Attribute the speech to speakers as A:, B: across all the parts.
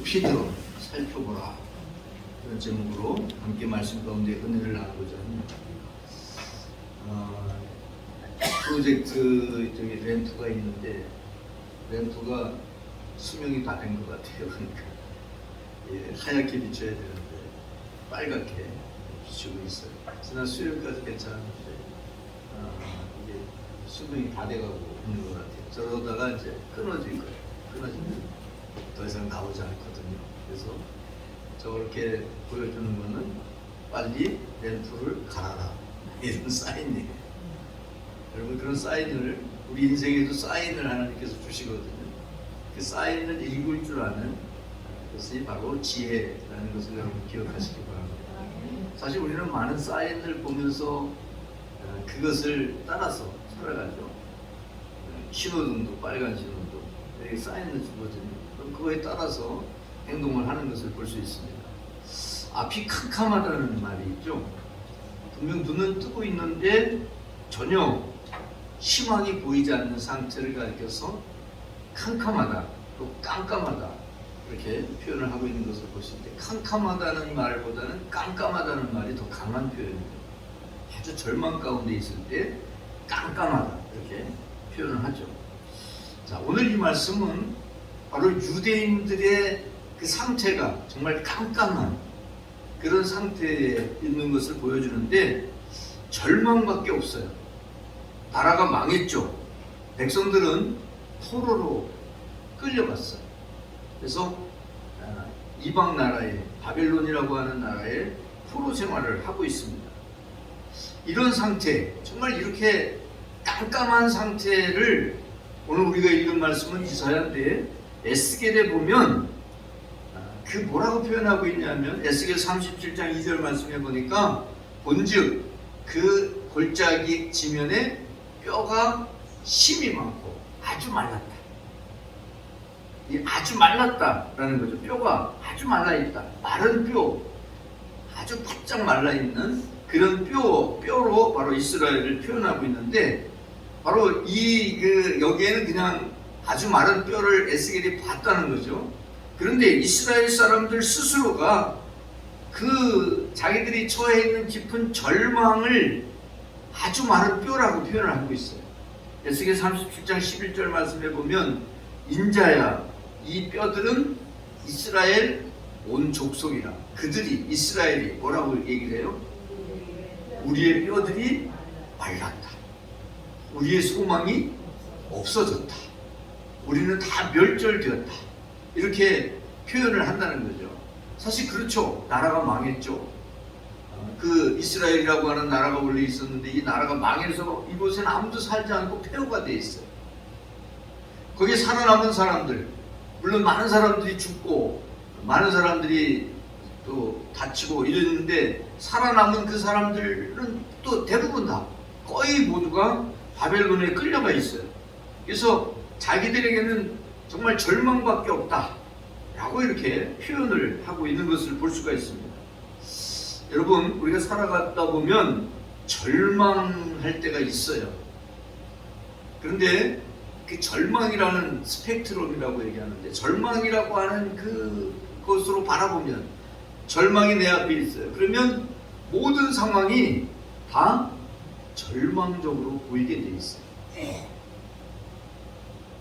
A: 피드로 살펴보라. 그런 제목으로 함께 말씀 가운데 은혜를 나누고자 합니다. 프로젝트 렌트가 있는데 렌트가 수명이 다 된 것 같아요. 그러니까 하얗게 비춰야 되는데 빨갛게 비추고 있어요. 지난 수요일까지 괜찮았는데 이게 수명이 다 돼가고 있는 것 같아요. 저러다가 이제 끊어질 거예요. 끊어지면 더 이상 나오지 않거든요. 그래서 저렇게 보여주는 거는 빨리 렌트를 갈아라, 이런 사인이에요. 여러분, 그런 사인을 우리 인생에도 사인을 하나님께서 주시거든요. 그 사인을 읽을 줄 아는 것이 바로 지혜라는 것을 여러분 기억하시기 바랍니다. 사실 우리는 많은 사인을 보면서 그것을 따라서 살아가죠. 신호등도 빨간 신호등, 여기 사인을 주거든요. 그럼 그거에 따라서 행동을 하는 것을 볼 수 있습니다. 앞이 캄캄하다는 말이 있죠. 분명 눈은 뜨고 있는데 전혀 희망이 보이지 않는 상태를 가리켜서 캄캄하다, 또 깜깜하다, 이렇게 표현을 하고 있는 것을 볼 수 있는데, 캄캄하다는 말보다는 깜깜하다는 말이 더 강한 표현입니다. 아주 절망 가운데 있을 때 깜깜하다, 이렇게 표현을 하죠. 자, 오늘 이 말씀은 바로 유대인들의 그 상태가 정말 깜깜한 그런 상태에 있는 것을 보여주는데, 절망밖에 없어요. 나라가 망했죠. 백성들은 포로로 끌려갔어요. 그래서 이방 나라에, 바벨론이라고 하는 나라에 포로 생활을 하고 있습니다. 이런 상태, 정말 이렇게 깜깜한 상태를 오늘 우리가 읽은 말씀은 이사야인데, 에스겔에 보면 그 뭐라고 표현하고 있냐면, 에스겔 37장 2절 말씀해 보니까, 본즉 그 골짜기 지면에 뼈가 심이 많고 아주 말랐다. 이 아주 말랐다라는 거죠. 뼈가 아주 말라있다. 마른 뼈, 아주 바짝 말라있는 그런 뼈로 바로 이스라엘을 표현하고 있는데, 바로 여기에는 그냥 아주 마른 뼈를 에스겔이 봤다는 거죠. 그런데 이스라엘 사람들 스스로가 그 자기들이 처해 있는 깊은 절망을 아주 마른 뼈라고 표현을 하고 있어요. 에스겔 37장 11절 말씀에 보면, 인자야, 이 뼈들은 이스라엘 온 족속이라. 그들이, 이스라엘이 뭐라고 얘기를 해요? 우리의 뼈들이 말랐다. 우리의 소망이 없어졌다. 우리는 다 멸절되었다. 이렇게 표현을 한다는 거죠. 사실 그렇죠. 나라가 망했죠. 그 이스라엘이라고 하는 나라가 원래 있었는데, 이 나라가 망해서 이곳에는 아무도 살지 않고 폐허가 돼 있어요. 거기에 살아남은 사람들, 물론 많은 사람들이 죽고 많은 사람들이 또 다치고 이랬는데, 살아남은 그 사람들은 또 대부분 다, 거의 모두가 바벨론에 끌려가 있어요. 그래서 자기들에게는 정말 절망밖에 없다 라고 이렇게 표현을 하고 있는 것을 볼 수가 있습니다. 여러분, 우리가 살아가다 보면 절망할 때가 있어요. 그런데 그 절망이라는 스펙트럼이라고 얘기하는데, 절망이라고 하는 그것으로 바라보면, 절망이 내 앞에 있어요. 그러면 모든 상황이 다 절망적으로 보이게 돼 있어요.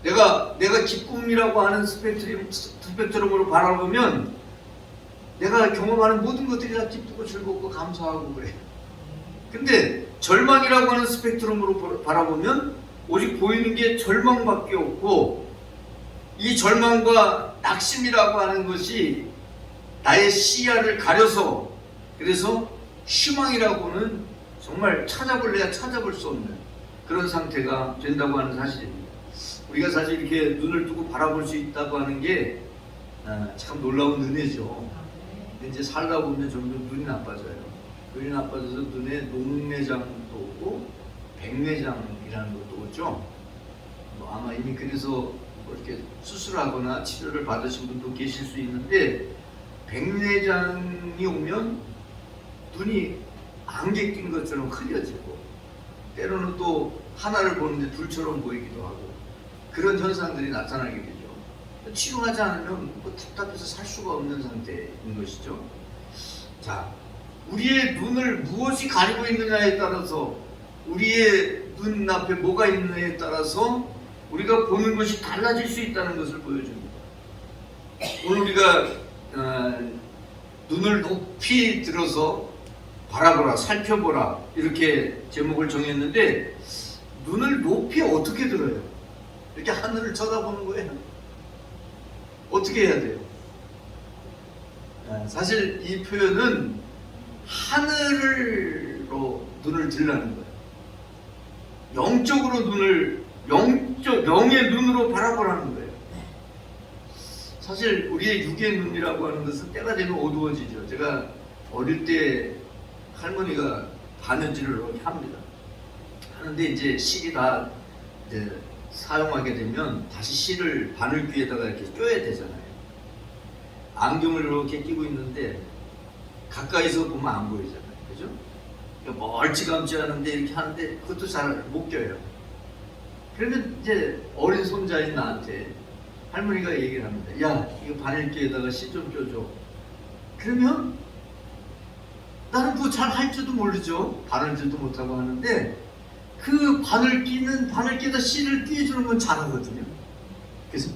A: 내가 기쁨이라고 하는 스펙트럼으로 바라보면, 내가 경험하는 모든 것들이 다 기쁘고 즐겁고 감사하고 그래요. 근데 절망이라고 하는 스펙트럼으로 바라보면 오직 보이는 게 절망밖에 없고, 이 절망과 낙심이라고 하는 것이 나의 시야를 가려서, 그래서 희망이라고는 정말 찾아볼래야 찾아볼 수 없는 그런 상태가 된다고 하는 사실입니다. 우리가 사실 이렇게 눈을 뜨고 바라볼 수 있다고 하는 게 참 놀라운 은혜죠. 이제 살다 보면 점점 눈이 나빠져요. 눈이 나빠져서 눈에 녹내장도 오고 백내장이라는 것도 오죠. 아마 이미 그래서 이렇게 수술하거나 치료를 받으신 분도 계실 수 있는데, 백내장이 오면 눈이 안개 낀 것처럼 흐려지고, 때로는 또 하나를 보는데 둘처럼 보이기도 하고, 그런 현상들이 나타나게 되죠. 치료하지 않으면 뭐 답답해서 살 수가 없는 상태인 것이죠. 자, 우리의 눈을 무엇이 가리고 있느냐에 따라서, 우리의 눈앞에 뭐가 있느냐에 따라서 우리가 보는 것이 달라질 수 있다는 것을 보여줍니다. 오늘 우리가 눈을 높이 들어서 바라보라, 살펴보라, 이렇게 제목을 정했는데, 눈을 높이 어떻게 들어요? 이렇게 하늘을 쳐다보는 거예요? 어떻게 해야 돼요? 사실 이 표현은 하늘로 눈을 들라는 거예요. 영적으로 눈을, 영의 눈으로 바라보라는 거예요. 사실 우리의 육의 눈이라고 하는 것은 때가 되면 어두워지죠. 제가 어릴 때 할머니가 바느질을 이렇게 합니다. 하는데 이제 실이 다 이제 사용하게 되면 다시 실을 바늘귀에다가 이렇게 껴야 되잖아요. 안경을 이렇게 끼고 있는데 가까이서 보면 안 보이잖아요. 그죠? 멀찌감치 하는데 이렇게 하는데 그것도 잘 못 껴요. 그러면 이제 어린 손자인 나한테 할머니가 얘기를 합니다. 야, 이거 바늘귀에다가 실 좀 껴줘. 그러면 나는 그거 잘 할 줄도 모르죠. 바늘질도 못하고 하는데 그 바늘귀에다 실을 띄워주는 건 잘하거든요. 그래서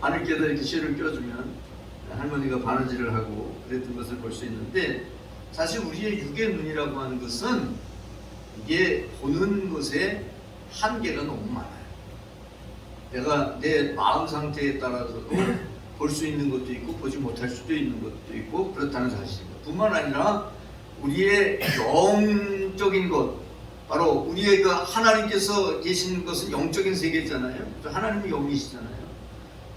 A: 바늘귀에다 이렇게 실을 껴주면 할머니가 바느질을 하고 그랬던 것을 볼 수 있는데, 사실 우리의 육의 눈이라고 하는 것은 이게 보는 것에 한계가 너무 많아요. 내가 내 마음 상태에 따라서도 볼 수 있는 것도 있고 보지 못할 수도 있는 것도 있고 그렇다는 사실입니다. 뿐만 아니라 우리의 영적인 것, 바로 우리의 그 하나님께서 계신 것은 영적인 세계잖아요. 하나님이 영이시잖아요.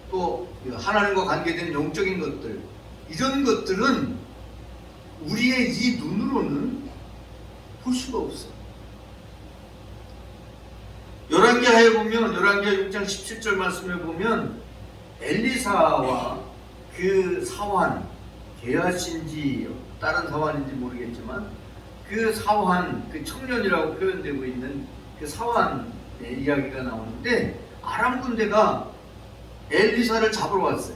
A: 또 하나님과 관계된 영적인 것들, 이런 것들은 우리의 이 눈으로는 볼 수가 없어요. 열왕기하에 보면, 열왕기하 6장 17절 말씀에 보면 엘리사와 그 사환, 게하신지 다른 사환인지 모르겠지만 그 사환, 그 청년이라고 표현되고 있는 그 사환의 이야기가 나오는데, 아람 군대가 엘리사를 잡으러 왔어요.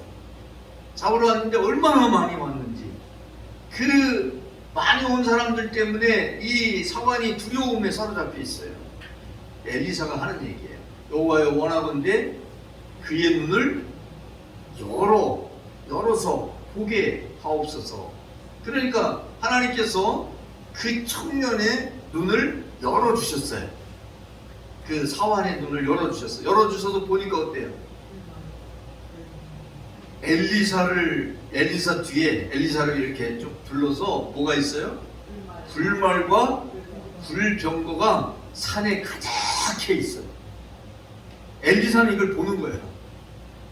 A: 잡으러 왔는데 얼마나 많이 왔는지, 그 많이 온 사람들 때문에 이 사환이 두려움에 사로잡혀 있어요. 엘리사가 하는 얘기예요. 여호와여, 원하건대 그의 눈을 열어서 보게 하옵소서. 그러니까 하나님께서 그 청년의 눈을 열어주셨어요. 그 사환의 눈을 열어주셨어요. 열어주셔서 보니까 어때요? 엘리사 뒤에 엘리사를 이렇게 쭉 둘러서 뭐가 있어요? 불말과 불병거가 산에 가득해 있어요. 엘리사는 이걸 보는 거예요.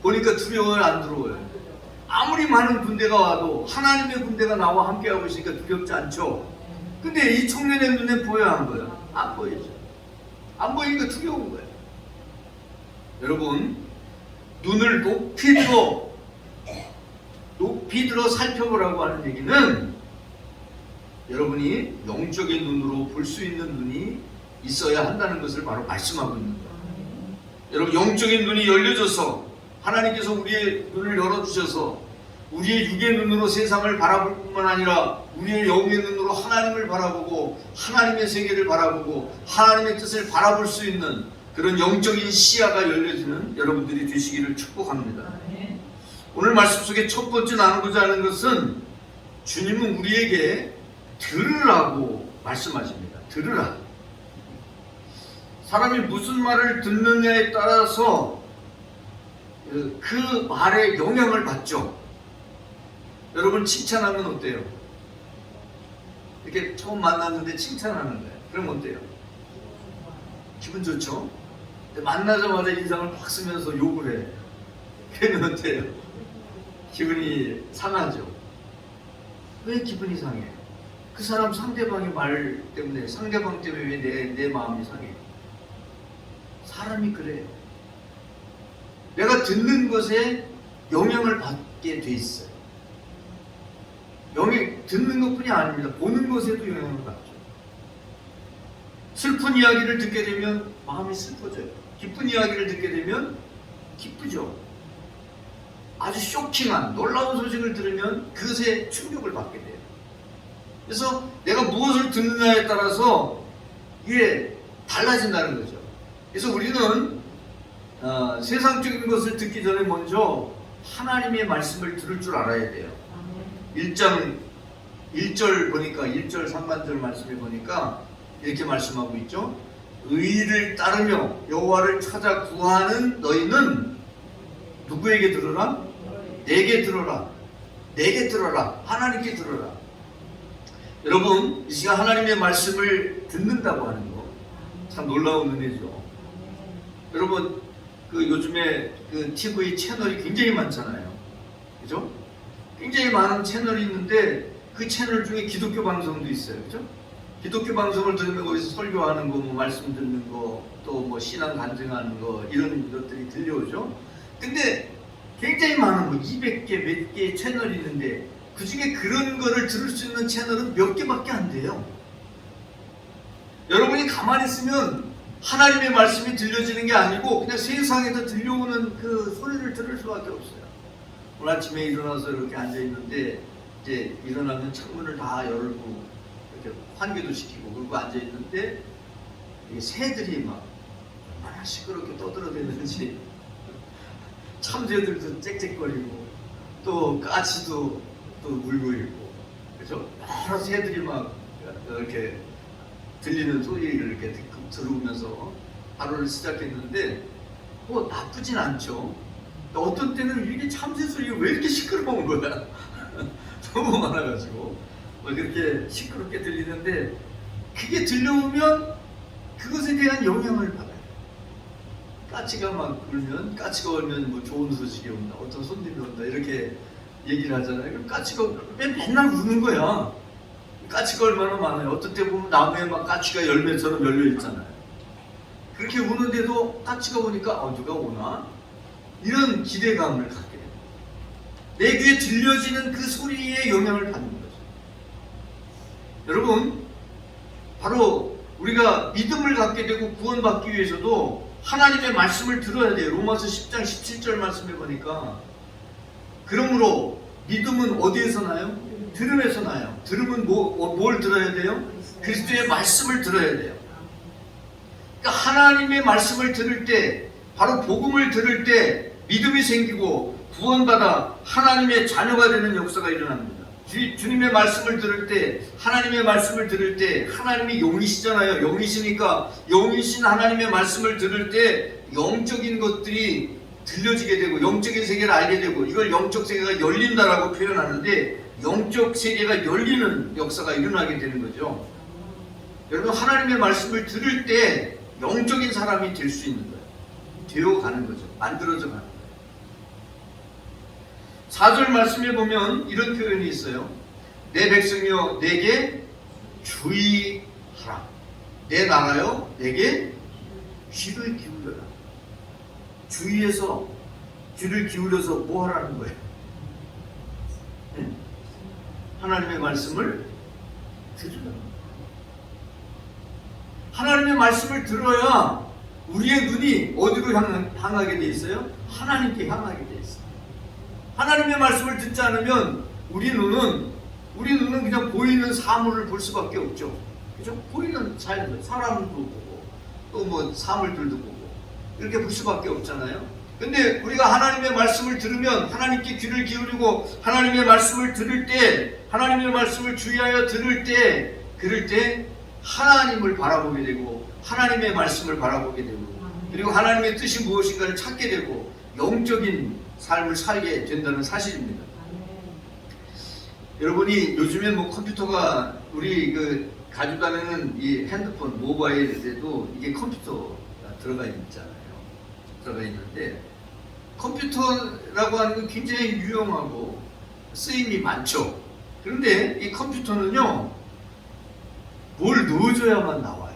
A: 보니까 두려워요, 안 두려워요? 아무리 많은 군대가 와도 하나님의 군대가 나와 함께하고 있으니까 두렵지 않죠? 근데 이 청년의 눈에 보여요, 안 보여요? 안 보이죠. 안 보이니까 두려운 거예요. 여러분, 눈을 높이 들어 살펴보라고 하는 얘기는, 여러분이 영적인 눈으로 볼 수 있는 눈이 있어야 한다는 것을 바로 말씀하고 있는 거예요. 여러분, 영적인 눈이 열려져서 하나님께서 우리의 눈을 열어주셔서 우리의 육의 눈으로 세상을 바라볼 뿐만 아니라 우리의 영의 눈으로 하나님을 바라보고 하나님의 세계를 바라보고 하나님의 뜻을 바라볼 수 있는 그런 영적인 시야가 열려지는 여러분들이 되시기를 축복합니다. 오늘 말씀 속에 첫 번째 나누고자 하는 것은, 주님은 우리에게 들으라고 말씀하십니다. 들으라. 사람이 무슨 말을 듣느냐에 따라서 그 말에 영향을 받죠. 여러분, 칭찬하면 어때요? 이렇게 처음 만났는데 칭찬하는 거예요. 그럼 어때요? 기분 좋죠? 근데 만나자마자 인상을 팍 쓰면서 욕을 해. 그러면 어때요? 기분이 상하죠. 왜 기분이 상해? 그 사람 상대방의 말 때문에, 상대방 때문에 왜 내 마음이 상해? 사람이 그래요. 내가 듣는 것에 영향을 받게 돼 있어요. 듣는 것뿐이 아닙니다. 보는 것에도 영향을 받죠. 슬픈 이야기를 듣게 되면 마음이 슬퍼져요. 기쁜 이야기를 듣게 되면 기쁘죠. 아주 쇼킹한 놀라운 소식을 들으면 그것에 충격을 받게 돼요. 그래서 내가 무엇을 듣느냐에 따라서 이게 달라진다는 거죠. 그래서 우리는 세상적인 것을 듣기 전에 먼저 하나님의 말씀을 들을 줄 알아야 돼요. 1장 1절 보니까 1절 3반절 말씀에 보니까 이렇게 말씀하고 있죠. 의를 따르며 여호와를 찾아 구하는 너희는 누구에게 들어라? 내게 들어라. 내게 들어라. 하나님께 들어라. 여러분, 이 시간 하나님의 말씀을 듣는다고 하는 거 참 놀라운 은혜죠. 여러분, 요즘에 TV 채널이 굉장히 많잖아요. 그죠? 굉장히 많은 채널이 있는데 그 채널 중에 기독교 방송도 있어요. 그죠? 기독교 방송을 들으면 거기서 설교하는 거, 뭐 말씀 듣는 거, 또 뭐 신앙 간증하는 거, 이런 것들이 들려오죠. 근데 굉장히 많은 뭐 200개, 몇 개의 채널이 있는데 그 중에 그런 거를 들을 수 있는 채널은 몇 개밖에 안 돼요. 여러분이 가만히 있으면 하나님의 말씀이 들려지는 게 아니고 그냥 세상에서 들려오는 그 소리를 들을 수밖에 없어요. 오늘 아침에 일어나서 이렇게 앉아있는데 이제 일어나면 창문을 다 열고 이렇게 환기도 시키고 그러고 앉아있는데 새들이 막 얼마나 시끄럽게 떠들어대는지 참새들도 짹짹거리고 또 까치도 또 울고 있고 그죠? 여러 새들이 막 이렇게 들리는 소리를 이렇게 들으면서 하루를 시작했는데 뭐 나쁘진 않죠. 어떤 때는 이게 참새 소리가 왜 이렇게 시끄러운 거야? 너무 많아가지고 뭐 그렇게 시끄럽게 들리는데 그게 들려오면 그것에 대한 영향을 받아요. 까치가 막 울면 까치가 울면 뭐 좋은 소식이 온다, 어떤 손님이 온다 이렇게 얘기를 하잖아요. 그럼 까치가 맨날 우는 거야. 까치가 얼마나 많아요. 어떤 때 보면 나무에 막 까치가 열매처럼 열려 있잖아요. 그렇게 우는데도 까치가 오니까 누가 오나? 이런 기대감을 갖게 됩니다. 내 귀에 들려지는 그 소리에 영향을 받는 거죠. 여러분, 바로 우리가 믿음을 갖게 되고 구원받기 위해서도 하나님의 말씀을 들어야 돼요. 로마서 10장 17절 말씀에 보니까 그러므로 믿음은 어디에서 나요? 들음에서 나요. 들음은 뭘 들어야 돼요? 그리스도의 말씀을 들어야 돼요. 그러니까 하나님의 말씀을 들을 때, 바로 복음을 들을 때 믿음이 생기고 구원받아 하나님의 자녀가 되는 역사가 일어납니다. 주님의 말씀을 들을 때, 하나님의 말씀을 들을 때, 하나님이 영이시잖아요. 영이시니까 영이신 하나님의 말씀을 들을 때 영적인 것들이 들려지게 되고 영적인 세계를 알게 되고 이걸 영적 세계가 열린다라고 표현하는데 영적 세계가 열리는 역사가 일어나게 되는 거죠. 여러분, 하나님의 말씀을 들을 때 영적인 사람이 될 수 있는 거예요. 되어가는 거죠. 만들어져 가는 거예요. 4절 말씀에 보면 이런 표현이 있어요. 내 백성이여 내게 주의하라. 내 나라여 내게 귀를 기울여라. 주위에서 귀를 기울여서 뭐 하라는 거예요? 하나님의 말씀을 들으라. 하나님의 말씀을 들어야 우리의 눈이 어디로 향하게 돼 있어요? 하나님께 향하게 돼 있어요. 하나님의 말씀을 듣지 않으면 우리 눈은 그냥 보이는 사물을 볼 수밖에 없죠. 그죠? 보이는 자연들, 사람도 보고 또 뭐 사물들도 보고 이렇게 볼 수밖에 없잖아요. 근데 우리가 하나님의 말씀을 들으면 하나님께 귀를 기울이고 하나님의 말씀을 들을 때, 하나님의 말씀을 주의하여 들을 때, 그럴 때 하나님을 바라보게 되고 하나님의 말씀을 바라보게 되고 그리고 하나님의 뜻이 무엇인가를 찾게 되고 영적인 삶을 살게 된다는 사실입니다. 여러분이 요즘에 뭐 컴퓨터가 우리 가지고 다니는 이 핸드폰, 모바일에도 이게 컴퓨터가 들어가 있잖아요. 들어가 있는데 컴퓨터라고 하는 건 굉장히 유용하고 쓰임이 많죠. 그런데 이 컴퓨터는요, 뭘 넣어줘야만 나와요.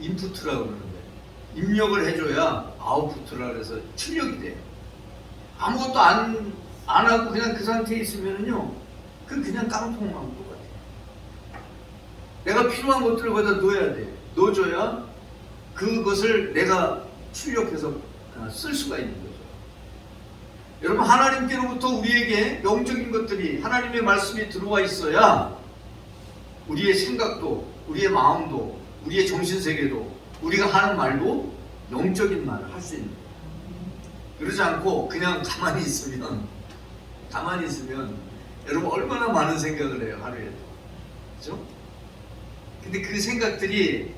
A: 인풋이라고 그러는데 입력을 해줘야 아웃풋이라고 해서 출력이 돼요. 아무것도 안 하고 그냥 그 상태에 있으면요, 그냥 깡통하고 똑같아요. 내가 필요한 것들을 거기다 넣어야 돼. 넣어줘야 그것을 내가 출력해서 쓸 수가 있는 거죠. 여러분, 하나님께로부터 우리에게 영적인 것들이, 하나님의 말씀이 들어와 있어야 우리의 생각도, 우리의 마음도, 우리의 정신세계도, 우리가 하는 말도 영적인 말을 할 수 있는 거예요. 그러지 않고 그냥 가만히 있으면 여러분 얼마나 많은 생각을 해요, 하루에도. 그렇죠? 근데 그 생각들이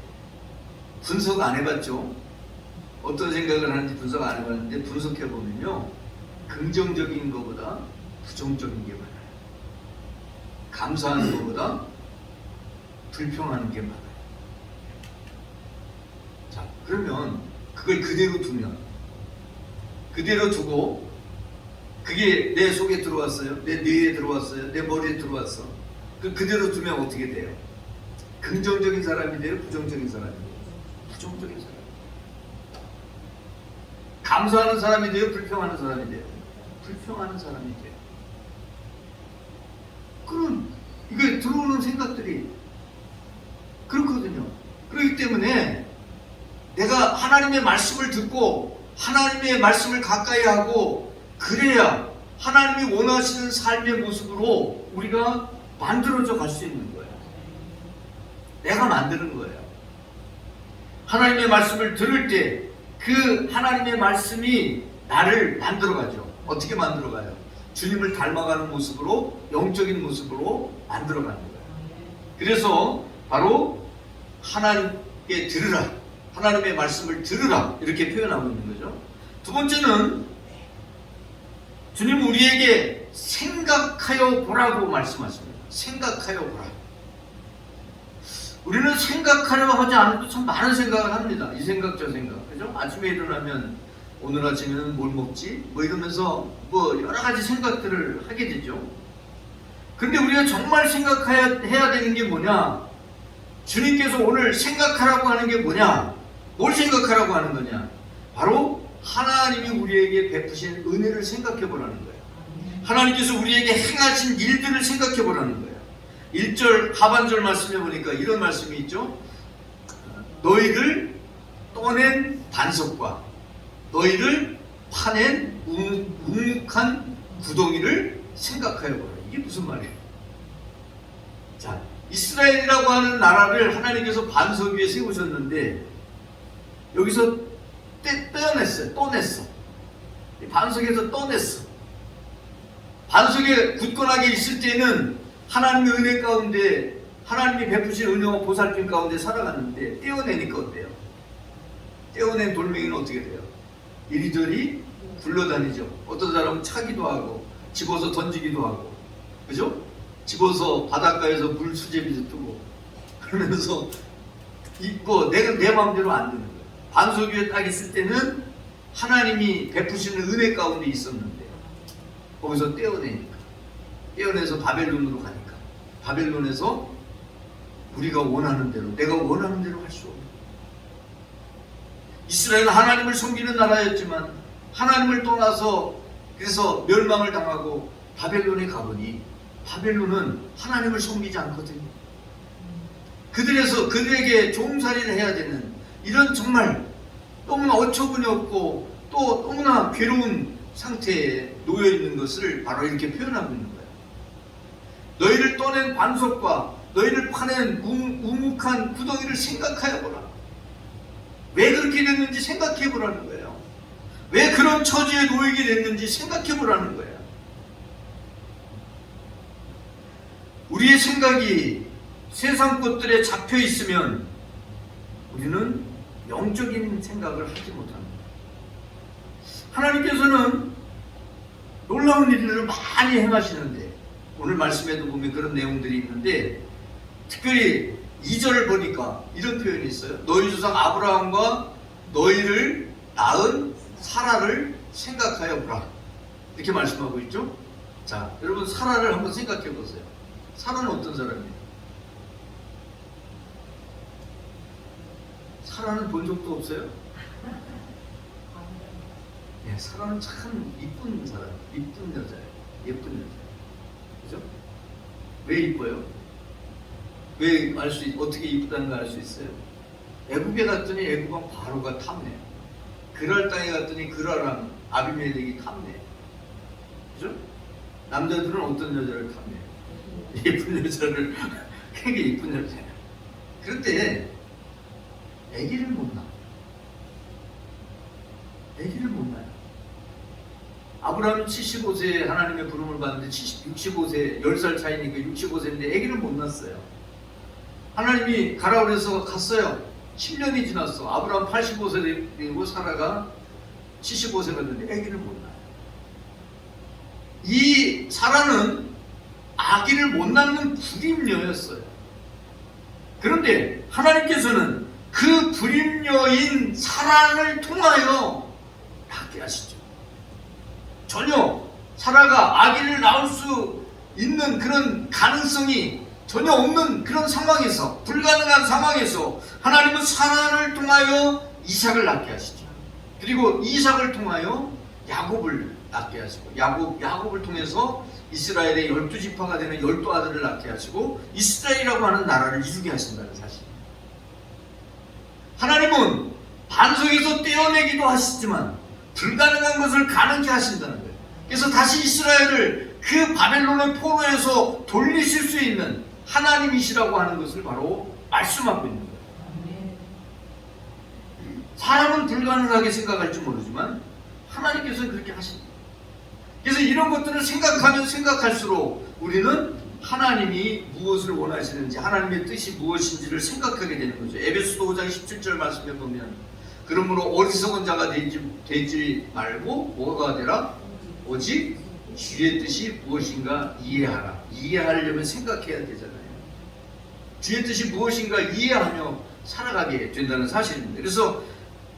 A: 분석 안 해봤죠? 어떤 생각을 하는지 분석 안 해봤는데, 분석해보면요, 긍정적인 것보다 부정적인 게 많아요. 감사하는 것보다 불평하는 게 많아요. 자, 그러면 그걸 그대로 두고 그게 내 속에 들어왔어요, 내 뇌에 들어왔어요, 내 머리에 들어왔어. 그대로 두면 어떻게 돼요? 긍정적인 사람이 돼요? 부정적인 사람이 돼요? 부정적인 사람. 감사하는 사람이 돼요? 불평하는 사람이 돼요? 불평하는 사람이 돼요. 그럼 이게 들어오는 생각들이 그렇거든요. 그렇기 때문에 내가 하나님의 말씀을 듣고 하나님의 말씀을 가까이 하고, 그래야 하나님이 원하시는 삶의 모습으로 우리가 만들어져 갈 수 있는 거예요. 내가 만드는 거예요. 하나님의 말씀을 들을 때 그 하나님의 말씀이 나를 만들어가죠. 어떻게 만들어가요? 주님을 닮아가는 모습으로, 영적인 모습으로 만들어가는 거예요. 그래서 바로 하나님께 들으라, 하나님의 말씀을 들으라, 이렇게 표현하고 있는 거죠. 두 번째는 주님 우리에게 생각하여 보라고 말씀하십니다. 생각하여 보라. 우리는 생각하려 하지 않아도 참 많은 생각을 합니다. 이 생각 저 생각, 그죠? 아침에 일어나면 오늘 아침에는 뭘 먹지? 뭐 이러면서 뭐 여러 가지 생각들을 하게 되죠. 근데 우리가 정말 생각해야 되는 게 뭐냐? 주님께서 오늘 생각하라고 하는 게 뭐냐? 뭘 생각하라고 하는 거냐? 바로 하나님이 우리에게 베푸신 은혜를 생각해 보라는 거예요. 하나님께서 우리에게 행하신 일들을 생각해 보라는 거예요. 1절 하반절 말씀에 보니까 이런 말씀이 있죠. 너희를 떠낸 반석과 너희를 파낸 묵묵한 구덩이를 생각하여 보라. 이게 무슨 말이에요? 자, 이스라엘이라고 하는 나라를 하나님께서 반석 위에 세우셨는데 여기서 떼어냈어요. 떠냈어. 반석에서 떠냈어. 반석에 굳건하게 있을 때는 하나님의 은혜 가운데, 하나님이 베푸신 은혜와 보살핌 가운데 살아갔는데, 떼어내니까 어때요? 떼어낸 돌멩이는 어떻게 돼요? 이리저리 굴러다니죠. 어떤 사람은 차기도 하고 집어서 던지기도 하고, 그죠? 집어서 바닷가에서 물 수제비도 뜨고 그러면서 뭐 내 마음대로 안 되는 거예요. 반석 위에 딱 있을 때는 하나님이 베푸시는 은혜 가운데 있었는데 거기서 떼어내서 바벨론으로 가니까, 바벨론에서 우리가 원하는 대로, 내가 원하는 대로 할 수 없는 거예요. 이스라엘은 하나님을 섬기는 나라였지만 하나님을 떠나서 그래서 멸망을 당하고 바벨론에 가보니 바벨론은 하나님을 섬기지 않거든요. 그들에게 종살이를 해야 되는 이런 정말 너무나 어처구니 없고 또 너무나 괴로운 상태에 놓여 있는 것을 바로 이렇게 표현하고 있는 거예요. 너희를 떠낸 반석과 너희를 파낸 우묵한 구덩이를 생각하여 보라. 왜 그렇게 됐는지 생각해 보라는 거예요. 왜 그런 처지에 놓이게 됐는지 생각해 보라는 거예요. 우리의 생각이 세상 것들에 잡혀 있으면 우리는 영적인 생각을 하지 못합니다. 하나님께서는 놀라운 일들을 많이 행하시는데 오늘 말씀에도 보면 그런 내용들이 있는데 특별히 2절을 보니까 이런 표현이 있어요. 너희 조상 아브라함과 너희를 낳은 사라를 생각하여 보라. 이렇게 말씀하고 있죠. 자, 여러분 사라를 한번 생각해 보세요. 사라는 어떤 사람이에요? 사라는 본 적도 없어요? 네, 사라는 참 이쁜 사람, 이쁜 여자예요. 예쁜 여자. 그죠? 왜 이뻐요? 왜 어떻게 이쁘다는 걸 알 수 있어요? 애굽에 갔더니 애굽왕 바로가 탐내요. 그랄 땅에 갔더니 그랄왕 아비멜렉이 탐내요. 그죠? 남자들은 어떤 여자를 탐해요? 예쁜 여자를, 굉장히 예쁜 여자야. 그럴 때 아기를 못 낳아. 아기를 못 낳아요. 아브라함은 75세에 하나님의 부름을 받는데 65세, 10살 차이니까 65세인데 아기를 못 낳았어요. 하나님이 가라 그래서 갔어요. 10년이 지났어. 아브라함 85세 되고 사라가 75세가 됐는데 아기를 못 낳아요. 이 사라는 아기를 못 낳는 불임녀였어요. 그런데 하나님께서는 그 불임녀인 사라를 통하여 낳게 하시죠. 전혀 사라가 아기를 낳을 수 있는 그런 가능성이 전혀 없는 그런 상황에서, 불가능한 상황에서 하나님은 사라를 통하여 이삭을 낳게 하시죠. 그리고 이삭을 통하여 야곱을 낳게 하시고, 야곱을 통해서 이스라엘의 12지파가 되는 12아들을 낳게 하시고 이스라엘이라고 하는 나라를 이루게 하신다는 사실. 하나님은 반석에서 떼어내기도 하시지만 불가능한 것을 가능케 하신다는 거예요. 그래서 다시 이스라엘을 그 바벨론의 포로에서 돌리실 수 있는 하나님이시라고 하는 것을 바로 말씀하고 있는 거예요. 사람은 불가능하게 생각할지 모르지만 하나님께서는 그렇게 하십니다. 그래서 이런 것들을 생각하면 생각할수록 우리는 하나님이 무엇을 원하시는지, 하나님의 뜻이 무엇인지를 생각하게 되는 거죠. 에베소서 5장 17절 말씀에 보면 그러므로 어리석은 자가 되지 말고 뭐가 되라? 오직 주의 뜻이 무엇인가 이해하라. 이해하려면 생각해야 되잖아요. 주의 뜻이 무엇인가 이해하며 살아가게 된다는 사실입니다. 그래서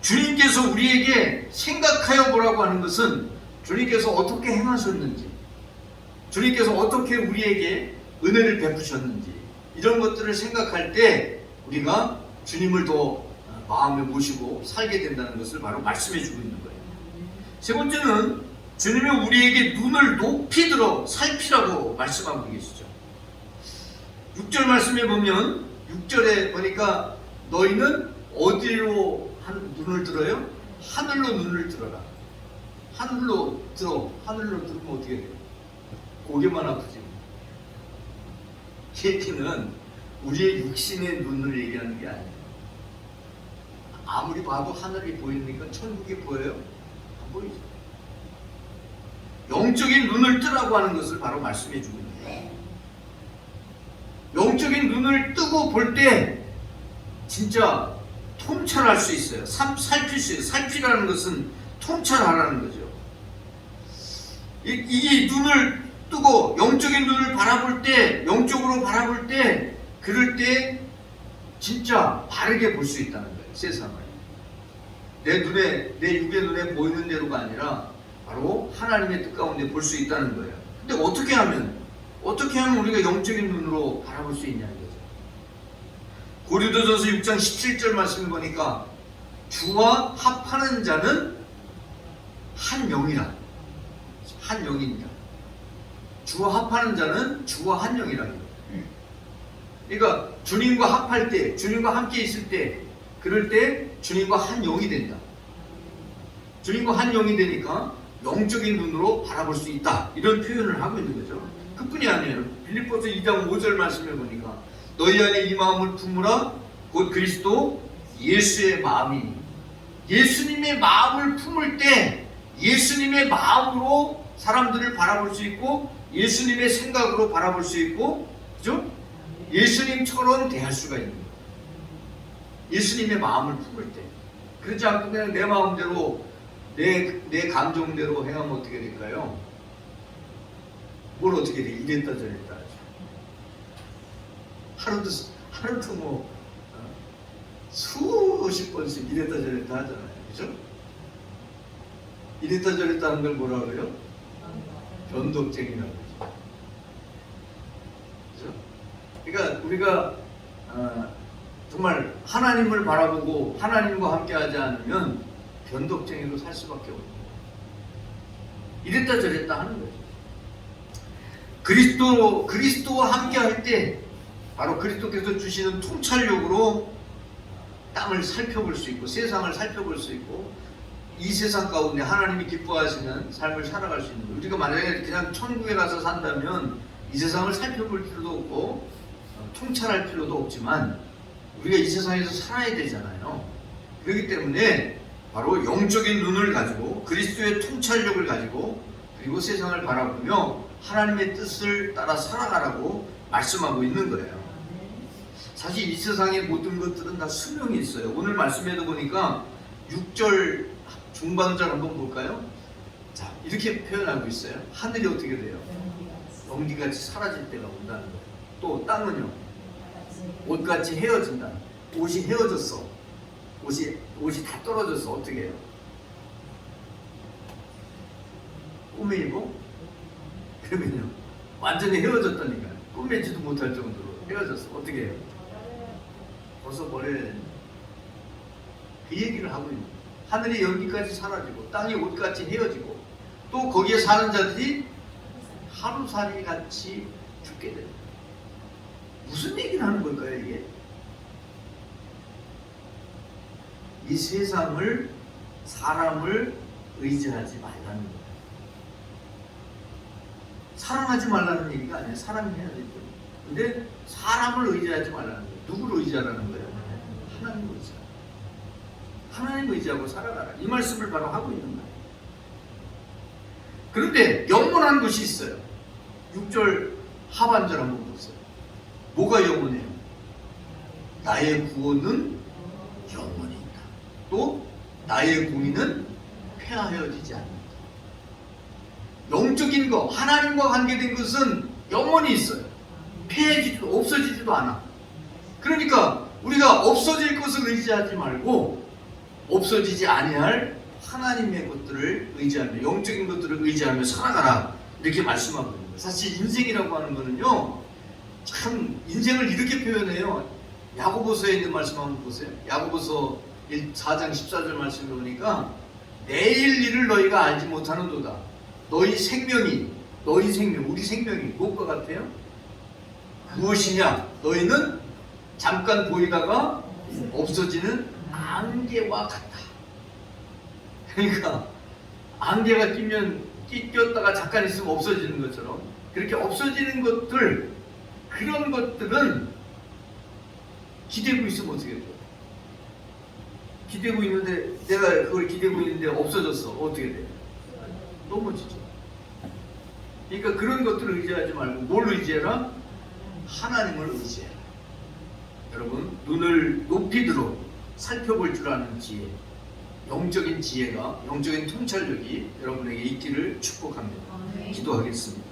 A: 주님께서 우리에게 생각하여 보라고 하는 것은 주님께서 어떻게 행하셨는지, 주님께서 어떻게 우리에게 은혜를 베푸셨는지, 이런 것들을 생각할 때 우리가 주님을 더 마음에 모시고 살게 된다는 것을 바로 말씀해 주고 있는 거예요. 세 번째는 주님이 우리에게 눈을 높이 들어 살피라고 말씀하고 계시죠. 6절 말씀에 보면, 6절에 보니까 너희는 어디로 눈을 들어요? 하늘로 눈을 들어라. 하늘로 들으면 어떻게 돼요? 고개만 아프지. 얘기는 우리의 육신의 눈을 얘기하는 게 아니에요. 아무리 봐도 하늘이 보이니까 천국이 보여요? 안 보이죠. 영적인 눈을 뜨라고 하는 것을 바로 말씀해 주고 있는 거예요. 영적인 눈을 뜨고 볼 때 진짜 통찰할 수 있어요. 살필 수 있어요. 살피라는 것은 통찰하라는 거죠. 이게 눈을 뜨고 영적인 눈을 바라볼 때, 영적으로 바라볼 때, 그럴 때 진짜 바르게 볼 수 있다는 거예요. 세상을. 내 육의 눈에 보이는 대로가 아니라 바로 하나님의 뜻 가운데 볼 수 있다는 거예요. 근데 어떻게 하면 우리가 영적인 눈으로 바라볼 수 있냐는 거죠. 고린도전서 6장 17절 말씀을 보니까 주와 합하는 자는 한 영이라. 한 영입니다. 주와 합하는 자는 주와 한 영이라는 거예요. 그러니까 주님과 합할 때, 주님과 함께 있을 때, 그럴 때 주님과 한 영이 된다. 주님과 한 영이 되니까 영적인 눈으로 바라볼 수 있다. 이런 표현을 하고 있는 거죠. 그뿐이 아니에요. 빌립보서 2장 5절 말씀에 보니까 너희 안에 이 마음을 품으라. 곧 그리스도 예수의 마음이니. 예수님의 마음을 품을 때 예수님의 마음으로 사람들을 바라볼 수 있고 예수님의 생각으로 바라볼 수 있고, 그죠? 예수님처럼 대할 수가 있는 거예요. 예수님의 마음을 품을 때. 그렇지 않고 그냥 내 마음대로 내 감정대로 행하면 어떻게 될까요? 뭘 어떻게 돼? 이랬다 저랬다 하죠. 하루도 뭐 수십 번씩 이랬다 저랬다 하잖아요. 그죠? 이랬다 저랬다 하는 걸 뭐라 그래요? 변덕쟁이라고 그러죠. 그죠? 그러니까 우리가 정말 하나님을 바라보고 하나님과 함께 하지 않으면 변덕쟁이로 살 수밖에 없는 거예요. 이랬다 저랬다 하는 거죠. 그리스도와 함께 할 때 바로 그리스도께서 주시는 통찰력으로 땅을 살펴볼 수 있고 세상을 살펴볼 수 있고 이 세상 가운데 하나님이 기뻐하시는 삶을 살아갈 수 있는 거예요. 우리가 만약에 그냥 천국에 가서 산다면 이 세상을 살펴볼 필요도 없고 통찰할 필요도 없지만 우리가 이 세상에서 살아야 되잖아요. 그렇기 때문에 바로 영적인 눈을 가지고 그리스도의 통찰력을 가지고 그리고 세상을 바라보며 하나님의 뜻을 따라 살아가라고 말씀하고 있는 거예요. 사실 이 세상의 모든 것들은 다 수명이 있어요. 오늘 말씀에도 보니까 6절 중반절 한번 볼까요? 자, 이렇게 표현하고 있어요. 하늘이 어떻게 돼요? 연기같이 사라질 때가 온다는 거예요. 또 땅은요, 옷같이 헤어진다. 옷이 헤어졌어. 옷이 다 떨어졌어. 어떻게 해요? 꼬매입어? 그러면요, 완전히 헤어졌다니까요. 꼬매지도 못할 정도로 헤어졌어. 어떻게 해요? 벗어버려야 된다. 그 얘기를 하고 있는 거예요. 하늘의 연기까지 사라지고 땅이 옷같이 헤어지고 또 거기에 사는 자들이 하루살이 같이 죽게 됩니다. 무슨 얘기를 하는 걸까요, 이게? 이 세상을, 사람을 의지하지 말라는 거예요. 사랑하지 말라는 얘기가 아니에요. 사랑해야 되죠. 근데 사람을 의지하지 말라는 거예요. 누구를 의지하라는 거예요? 하나님을 의지하라. 하나님을 의지하고 살아가라. 이 말씀을 바로 하고 있는 거예요. 그런데 영원한 것이 있어요. 6절 하반절 한번 보세요. 뭐가 영원해요? 나의 구원은 영원히 있다. 또 나의 공의는 폐하여지지 않는다. 영적인 것, 하나님과 관계된 것은 영원히 있어요. 폐해지지도 없어지지도 않아. 그러니까 우리가 없어질 것을 의지하지 말고 없어지지 아니할 하나님의 것들을 의지하며 영적인 것들을 의지하며 살아가라, 이렇게 말씀하고 있는 거예요. 사실 인생이라고 하는 거는요, 참 인생을 이렇게 표현해요. 야고보서에 있는 말씀 한번 보세요. 야고보서 4장 14절 말씀을 보니까 내일 일을 너희가 알지 못하는도다. 너희 생명이, 우리 생명이 무엇과 같아요? 무엇이냐? 너희는 잠깐 보이다가 없어지는 안개와 같다. 그러니까 안개가 꼈다가 잠깐 있으면 없어지는 것처럼 그렇게 없어지는 것들, 그런 것들은 기대고 있으면 어떻게 돼요? 기대고 있는데, 내가 그걸 기대고 있는데 없어졌어. 어떻게 돼요? 넘어지죠. 그러니까 그런 것들을 의지하지 말고 뭘 의지해라? 하나님을 의지해라. 여러분, 눈을 높이 들어 살펴볼 줄 아는 지혜, 영적인 지혜가, 영적인 통찰력이 여러분에게 있기를 축복합니다. 기도하겠습니다.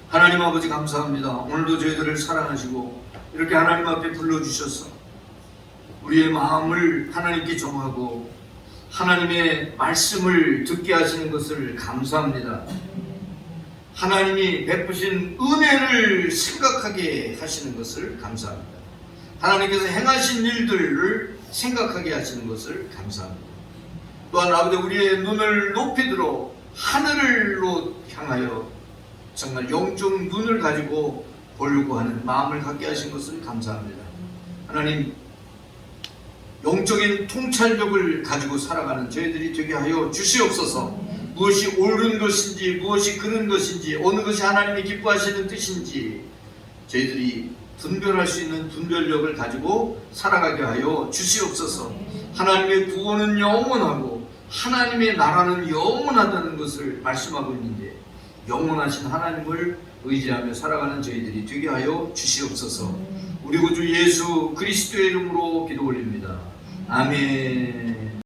A: 하나님 아버지, 감사합니다. 오늘도 저희들을 사랑하시고 이렇게 하나님 앞에 불러주셔서 우리의 마음을 하나님께 정하고 하나님의 말씀을 듣게 하시는 것을 감사합니다. 하나님이 베푸신 은혜를 생각하게 하시는 것을 감사합니다. 하나님께서 행하신 일들을 생각하게 하시는 것을 감사합니다. 또한 아버지, 우리의 눈을 높이 들어 하늘로 향하여 정말 영적 눈을 가지고 보려고 하는 마음을 갖게 하신 것을 감사합니다. 하나님, 영적인 통찰력을 가지고 살아가는 저희들이 되게 하여 주시옵소서. 무엇이 옳은 것인지, 무엇이 그른 것인지, 어느 것이 하나님이 기뻐하시는 뜻인지 저희들이 분별할 수 있는 분별력을 가지고 살아가게 하여 주시옵소서. 하나님의 구원은 영원하고 하나님의 나라는 영원하다는 것을 말씀하고 있는데, 영원하신 하나님을 의지하며 살아가는 저희들이 되게 하여 주시옵소서. 우리 구주 예수 그리스도의 이름으로 기도 올립니다. 아멘.